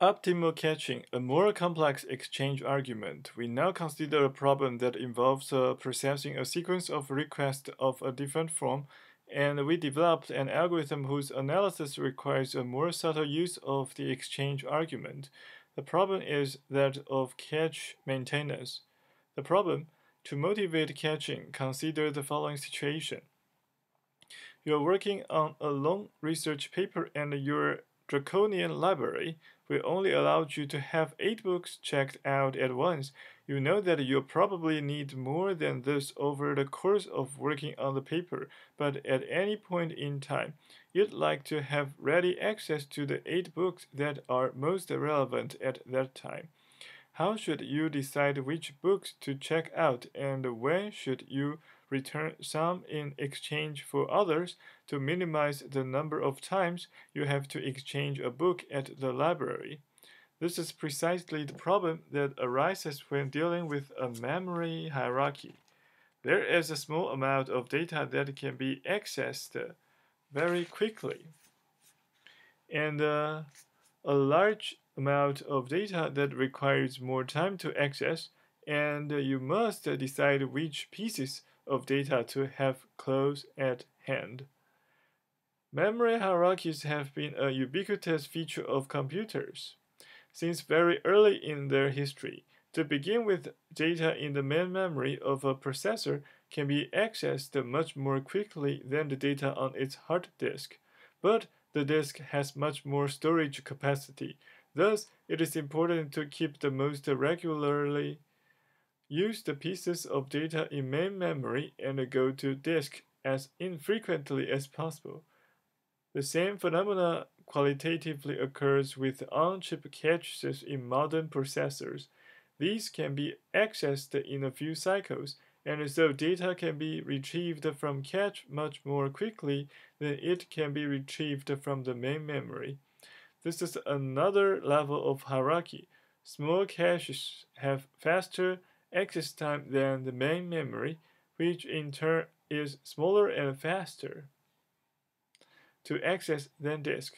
Optimal caching, a more complex exchange argument. We now consider a problem that involves processing a sequence of requests of a different form, and we developed an algorithm whose analysis requires a more subtle use of the exchange argument. The problem is that of cache maintenance. The problem: to motivate caching, consider the following situation. You are working on a long research paper and your draconian library will only allow you to have 8 books checked out at once. You know that you'll probably need more than this over the course of working on the paper, but at any point in time, you'd like to have ready access to the 8 books that are most relevant at that time. How should you decide which books to check out, and when should you return some in exchange for others to minimize the number of times you have to exchange a book at the library? This is precisely the problem that arises when dealing with a memory hierarchy. There is a small amount of data that can be accessed very quickly, and a large amount of data that requires more time to access, and you must decide which pieces of data to have close at hand. Memory hierarchies have been a ubiquitous feature of computers since very early in their history. To begin with, data in the main memory of a processor can be accessed much more quickly than the data on its hard disk, but the disk has much more storage capacity. Thus, it is important to keep the most regularly used pieces of data in main memory and go to disk as infrequently as possible. The same phenomena qualitatively occurs with on-chip caches in modern processors. These can be accessed in a few cycles, and so data can be retrieved from cache much more quickly than it can be retrieved from the main memory. This is another level of hierarchy. Small caches have faster access time than the main memory, which in turn is smaller and faster to access than disk.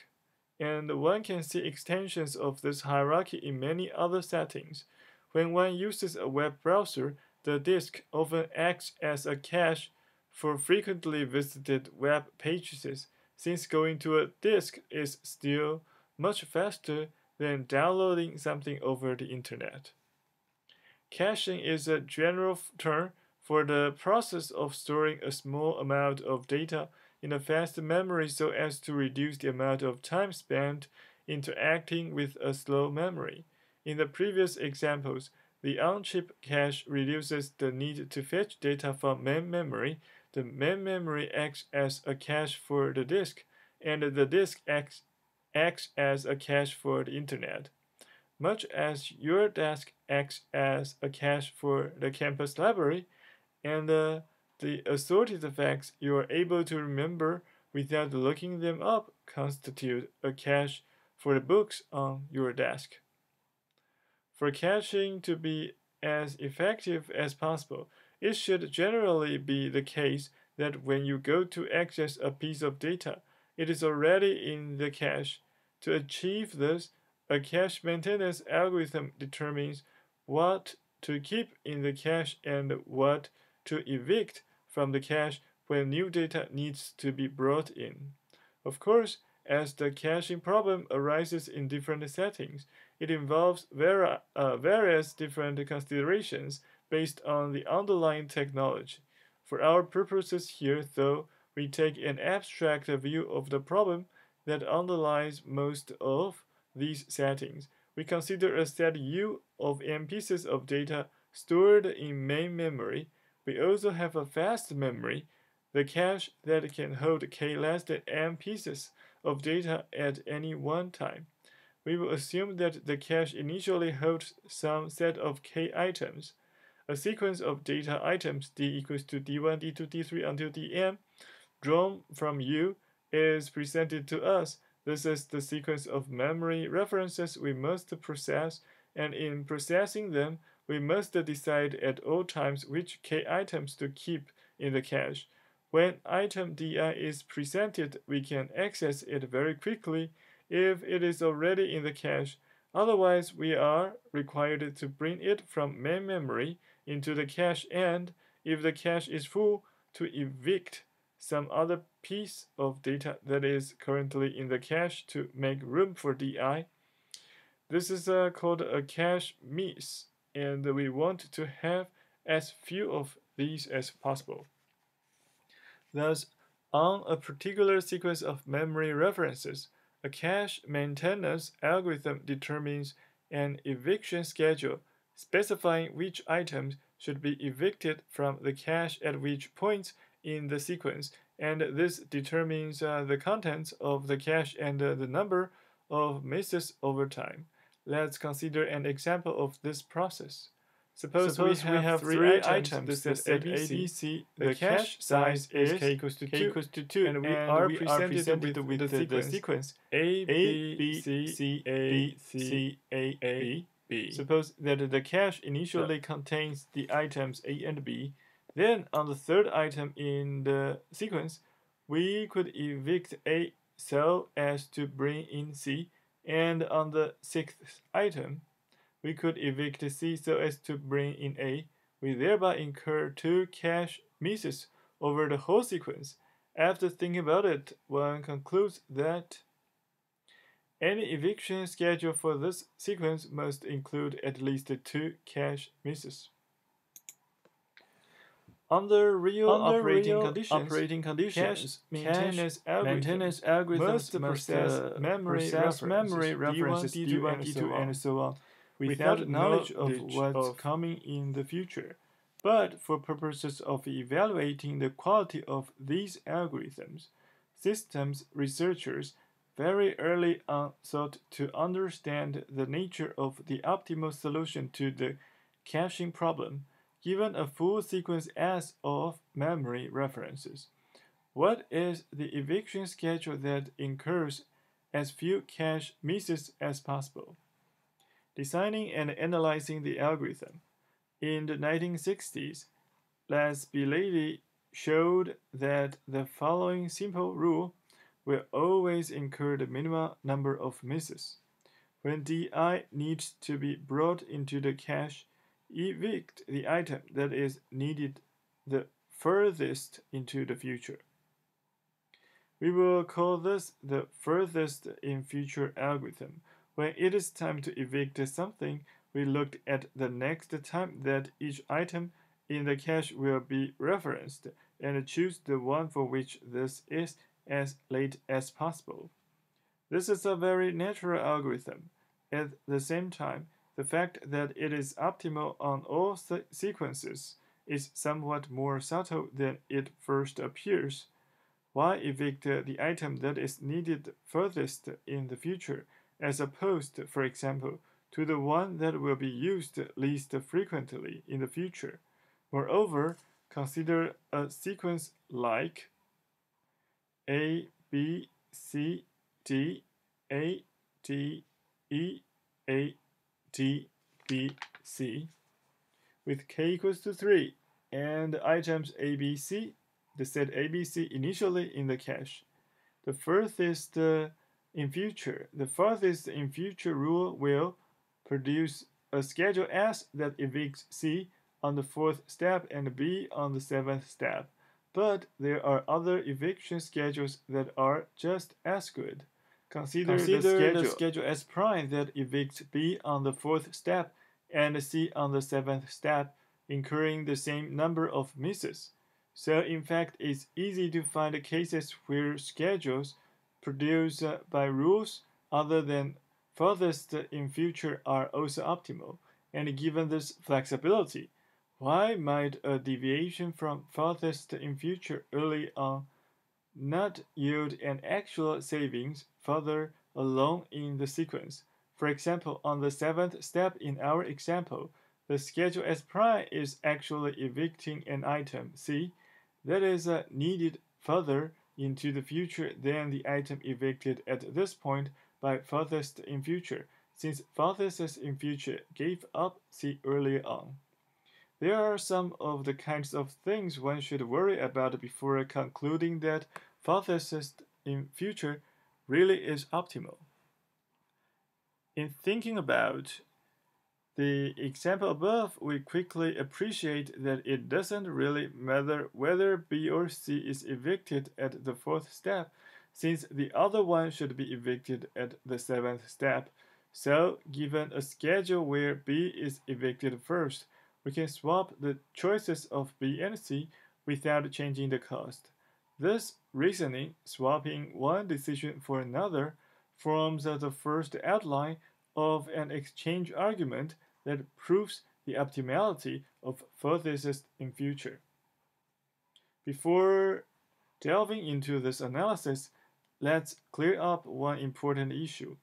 And one can see extensions of this hierarchy in many other settings. When one uses a web browser, the disk often acts as a cache for frequently visited web pages, since going to a disk is still much faster than downloading something over the internet. Caching is a general term for the process of storing a small amount of data in a fast memory so as to reduce the amount of time spent interacting with a slow memory. In the previous examples, the on-chip cache reduces the need to fetch data from main memory. The main memory acts as a cache for the disk, and the disk acts as a cache for the internet, much as your desk acts as a cache for the campus library, and the assorted facts you are able to remember without looking them up constitute a cache for the books on your desk. For caching to be as effective as possible, it should generally be the case that when you go to access a piece of data, it is already in the cache. To achieve this, a cache maintenance algorithm determines what to keep in the cache and what to evict from the cache when new data needs to be brought in. Of course, as the caching problem arises in different settings, it involves various different considerations based on the underlying technology. For our purposes here, though, we take an abstract view of the problem that underlies most of these settings. We consider a set U of n pieces of data stored in main memory. We also have a fast memory, the cache that can hold k less than n pieces of data at any one time. We will assume that the cache initially holds some set of k items. A sequence of data items d equals to d1, d2, d3 until dn drawn from U is presented to us. This is the sequence of memory references we must process, and in processing them, we must decide at all times which k items to keep in the cache. When item di is presented, we can access it very quickly if it is already in the cache. Otherwise, we are required to bring it from main memory into the cache and, if the cache is full, to evict some other piece of data that is currently in the cache to make room for DI. This is called a cache miss, and we want to have as few of these as possible. Thus, on a particular sequence of memory references, a cache maintenance algorithm determines an eviction schedule specifying which items should be evicted from the cache at which points in the sequence, and this determines the contents of the cache and the number of misses over time. Let's consider an example of this process. Suppose we have three items that set ABC. The cache size is k equals to 2, and we are presented with the sequence A, B, C, A, C, A, B. Suppose that the cache initially contains the items A and B. Then on the third item in the sequence, we could evict A so as to bring in C, and on the sixth item, we could evict C so as to bring in A. We thereby incur two cache misses over the whole sequence. After thinking about it, one concludes that any eviction schedule for this sequence must include at least two cache misses. Under real operating conditions, maintenance algorithms must process memory references D1, D2, and so on, without knowledge of what's coming in the future. But for purposes of evaluating the quality of these algorithms, systems researchers very early on sought to understand the nature of the optimal solution to the caching problem, given a full sequence S of memory references. What is the eviction schedule that incurs as few cache misses as possible? Designing and analyzing the algorithm. In the 1960s, Lasbilady showed that the following simple rule will always incur the minimum number of misses. When DI needs to be brought into the cache, evict the item that is needed the furthest into the future. We will call this the furthest in future algorithm. When it is time to evict something, we look at the next time that each item in the cache will be referenced and choose the one for which this is as late as possible. This is a very natural algorithm. At the same time, the fact that it is optimal on all sequences is somewhat more subtle than it first appears. Why evict the item that is needed furthest in the future, as opposed, for example, to the one that will be used least frequently in the future? Moreover, consider a sequence like A, B, C, D, A, D, E, A, D, B, C, with k equals to 3, and items A, B, C, the set A, B, C initially in the cache. The farthest in future rule will produce a schedule S that evicts C on the 4th step and B on the 7th step. But there are other eviction schedules that are just as good. Consider the schedule S prime that evicts B on the 4th step and C on the 7th step, incurring the same number of misses. So in fact, it's easy to find cases where schedules produced by rules other than furthest in future are also optimal. And given this flexibility, why might a deviation from farthest in future early on not yield an actual savings further along in the sequence? For example, on the 7th step in our example, the schedule S prime is actually evicting an item C that is needed further into the future than the item evicted at this point by farthest in future, since farthest in future gave up C earlier on. There are some of the kinds of things one should worry about before concluding that farthest in future really is optimal. In thinking about the example above, we quickly appreciate that it doesn't really matter whether B or C is evicted at the fourth step, since the other one should be evicted at the seventh step. So, given a schedule where B is evicted first, we can swap the choices of B and C without changing the cost. This reasoning, swapping one decision for another, forms the first outline of an exchange argument that proves the optimality of vertices in future. Before delving into this analysis, let's clear up one important issue.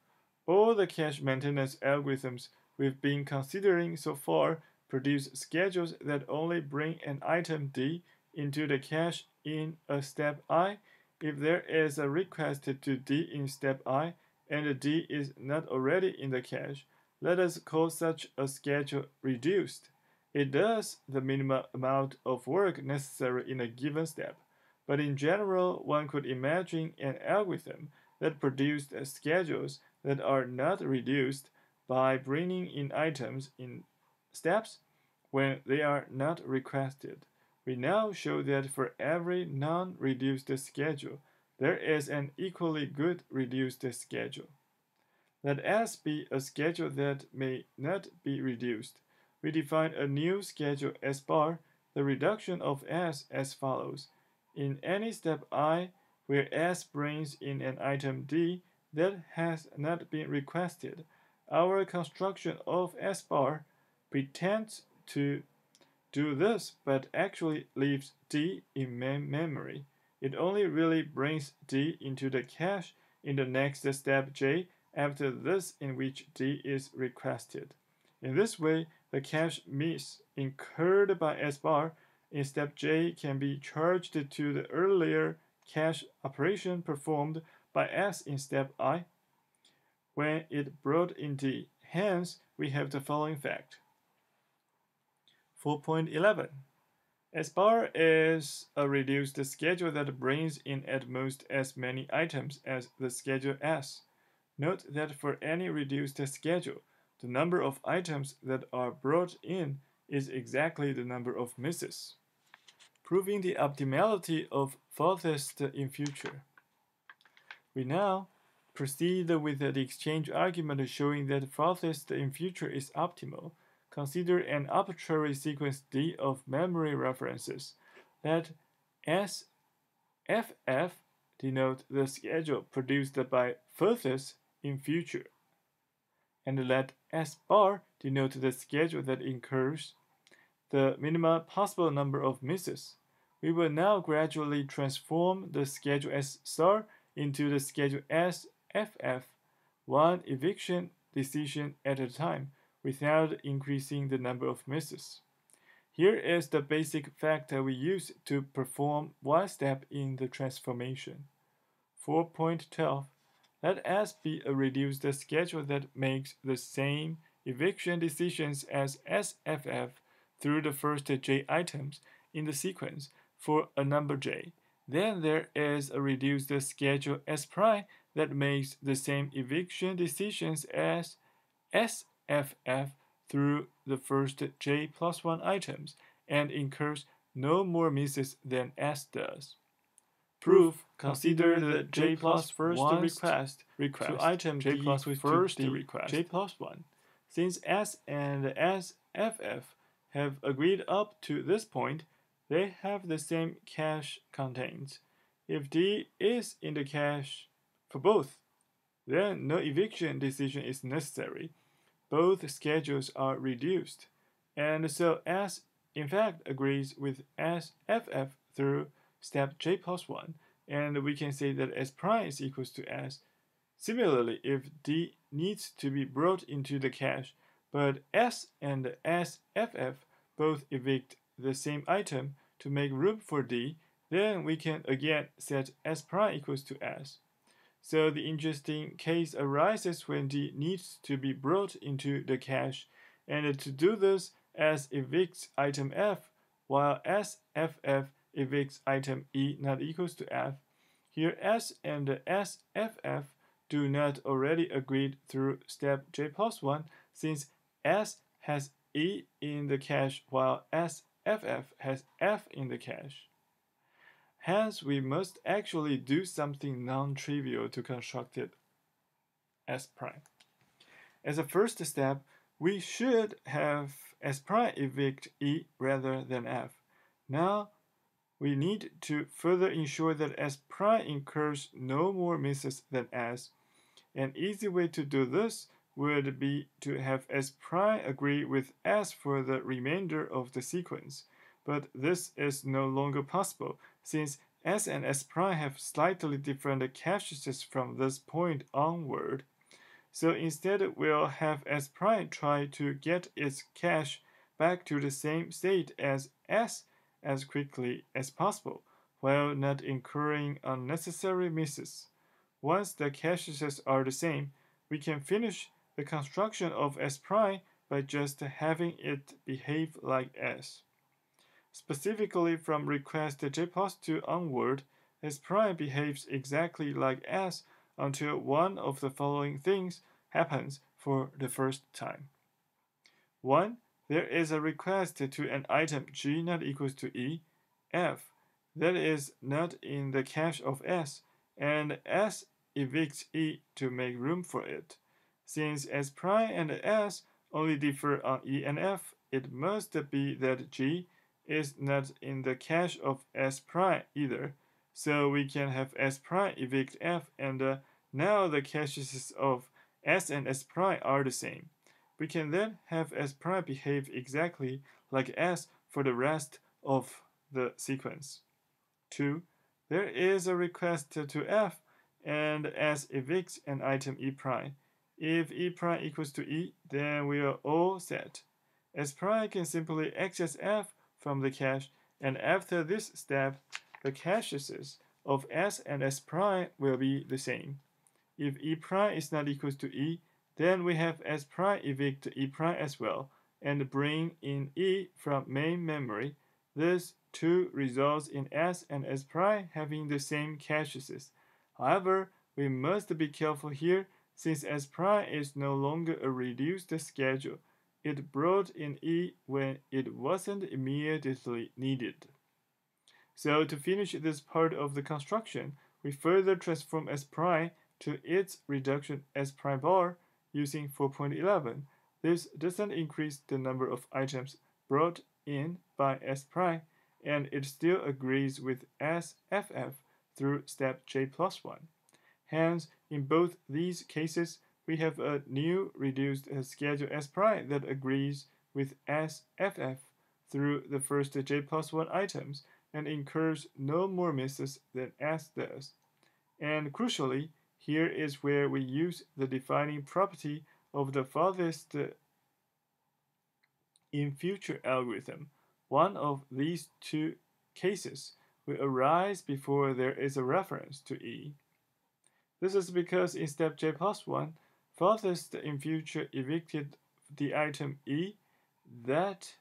All the cache maintenance algorithms we've been considering so far produce schedules that only bring an item D into the cache in a step I if there is a request to D in step I and D is not already in the cache. Let us call such a schedule reduced. It does the minimum amount of work necessary in a given step, but in general, one could imagine an algorithm that produced schedules that are not reduced by bringing in items in steps when they are not requested. We now show that for every non-reduced schedule, there is an equally good reduced schedule. Let S be a schedule that may not be reduced. We define a new schedule S bar, the reduction of S as follows. In any step I where S brings in an item D that has not been requested, our construction of S bar pretends to do this but actually leaves D in memory. It only really brings D into the cache in the next step J after this in which D is requested. In this way, the cache miss incurred by S bar in step J can be charged to the earlier cache operation performed by S in step I when it brought in D. Hence, we have the following fact. 4.11. S bar is a reduced schedule that brings in at most as many items as the schedule S. Note that for any reduced schedule, the number of items that are brought in is exactly the number of misses, proving the optimality of farthest in future. We now proceed with the exchange argument showing that farthest in future is optimal. Consider an arbitrary sequence D of memory references. Let SFF denote the schedule produced by furthest in future, and let S bar denote the schedule that incurs the minimum possible number of misses. We will now gradually transform the schedule S star into the schedule SFF, one eviction decision at a time, without increasing the number of misses. Here is the basic factor we use to perform one step in the transformation. 4.12. Let S be a reduced schedule that makes the same eviction decisions as SFF through the first J items in the sequence for a number J. Then there is a reduced schedule S prime that makes the same eviction decisions as SFF through the first J plus 1 items and incurs no more misses than S does. Proof: consider the J plus first request to item J plus first request J plus 1. Since S and SFF have agreed up to this point, they have the same cache contents. If D is in the cache for both, then no eviction decision is necessary. Both schedules are reduced, and so S in fact agrees with SFF through step J plus 1, and we can say that S prime is equals to S. Similarly, if D needs to be brought into the cache, but S and SFF both evict the same item to make room for D, then we can again set S prime equals to S. So the interesting case arises when D needs to be brought into the cache, and to do this, S evicts item F, while SFF evicts item E not equals to F. Here S and SFF do not already agree through step j plus 1 since S has E in the cache while SFF has F in the cache. Hence, we must actually do something non-trivial to construct it S prime. As a first step, we should have S prime evict E rather than F. Now, we need to further ensure that S prime incurs no more misses than S. An easy way to do this would be to have S prime agree with S for the remainder of the sequence. But this is no longer possible since S and S prime have slightly different caches from this point onward. So instead, we'll have S prime try to get its cache back to the same state as S as quickly as possible, while not incurring unnecessary misses. Once the caches are the same, we can finish the construction of S prime by just having it behave like S. Specifically from request j plus 2 onward, S prime behaves exactly like S until one of the following things happens for the first time. 1. There is a request to an item G not equals to E, F, that is not in the cache of S, and S evicts E to make room for it. Since S prime and S only differ on E and F, it must be that G is not in the cache of S prime either, so we can have S prime evict F, and now the caches of S and S prime are the same. We can then have S prime behave exactly like S for the rest of the sequence. 2. There is a request to F, and S evicts an item E prime. If E prime equals to E, then we are all set. S prime can simply access F from the cache, and after this step, the caches of S and S prime will be the same. If E prime is not equal to E, then we have S prime evict E prime as well, and bring in E from main memory. This too results in S and S prime having the same caches. However, we must be careful here since S prime is no longer a reduced schedule. It brought in E when it wasn't immediately needed. So to finish this part of the construction, we further transform S prime to its reduction S prime bar using 4.11. This doesn't increase the number of items brought in by S prime, and it still agrees with SFF through step j plus 1. Hence, in both these cases, we have a new reduced schedule S prime that agrees with SFF through the first j plus 1 items and incurs no more misses than S does. And crucially, here is where we use the defining property of the farthest in future algorithm. One of these two cases will arise before there is a reference to E. This is because in step j plus 1, farthest in future evicted the item E that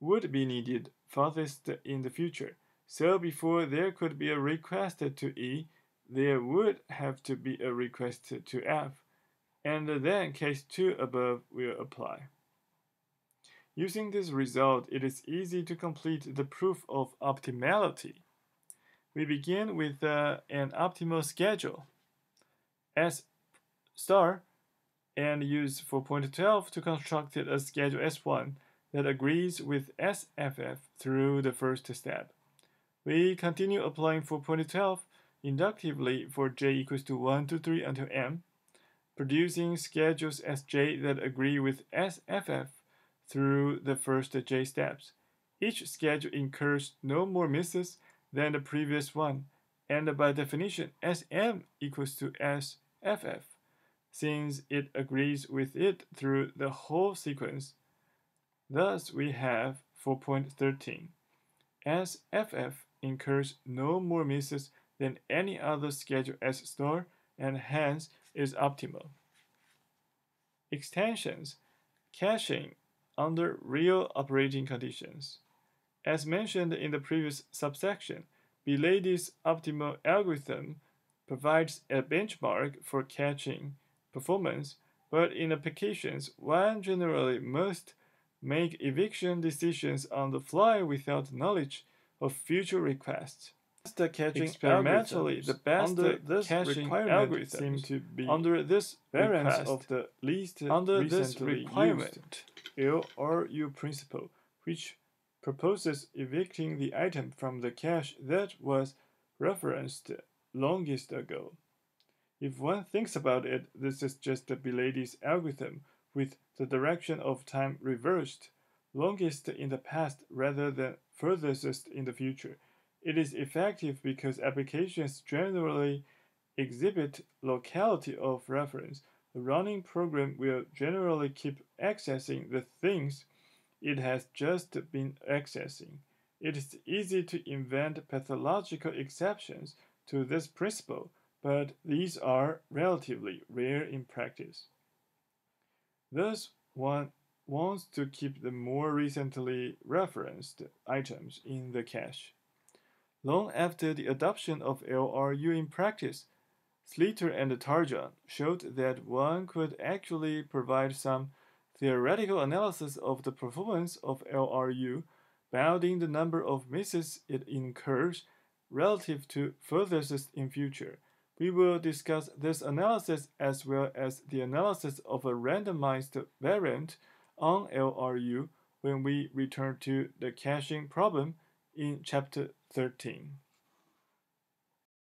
would be needed farthest in the future. So before there could be a request to E, there would have to be a request to F, and then case 2 above will apply. Using this result, it is easy to complete the proof of optimality. We begin with an optimal schedule, S star, and use 4.12 to construct a schedule S1 that agrees with SFF through the first step. We continue applying 4.12 inductively for j equals to 1 to 3 until m, producing schedules Sj that agree with SFF through the first j steps. Each schedule incurs no more misses than the previous one, and by definition, Sm equals to SFF, since it agrees with it through the whole sequence. Thus, we have 4.13. SFF incurs no more misses than any other schedule S star and hence is optimal. Extensions, caching under real operating conditions. As mentioned in the previous subsection, Bilady's optimal algorithm provides a benchmark for caching performance, but in applications, one generally must make eviction decisions on the fly without knowledge of future requests. The caching experimentally, the best under this caching algorithm seem to be under this variance of the least under this requirement LRU principle, which proposes evicting the item from the cache that was referenced longest ago. If one thinks about it, this is just Bilady's algorithm with the direction of time reversed, longest in the past rather than furthest in the future. It is effective because applications generally exhibit locality of reference. The running program will generally keep accessing the things it has just been accessing. It is easy to invent pathological exceptions to this principle, but these are relatively rare in practice. Thus, one wants to keep the more recently referenced items in the cache. Long after the adoption of LRU in practice, Slater and Tarjan showed that one could actually provide some theoretical analysis of the performance of LRU, bounding the number of misses it incurs relative to furthest in future. We will discuss this analysis as well as the analysis of a randomized variant on LRU when we return to the caching problem in Chapter 13.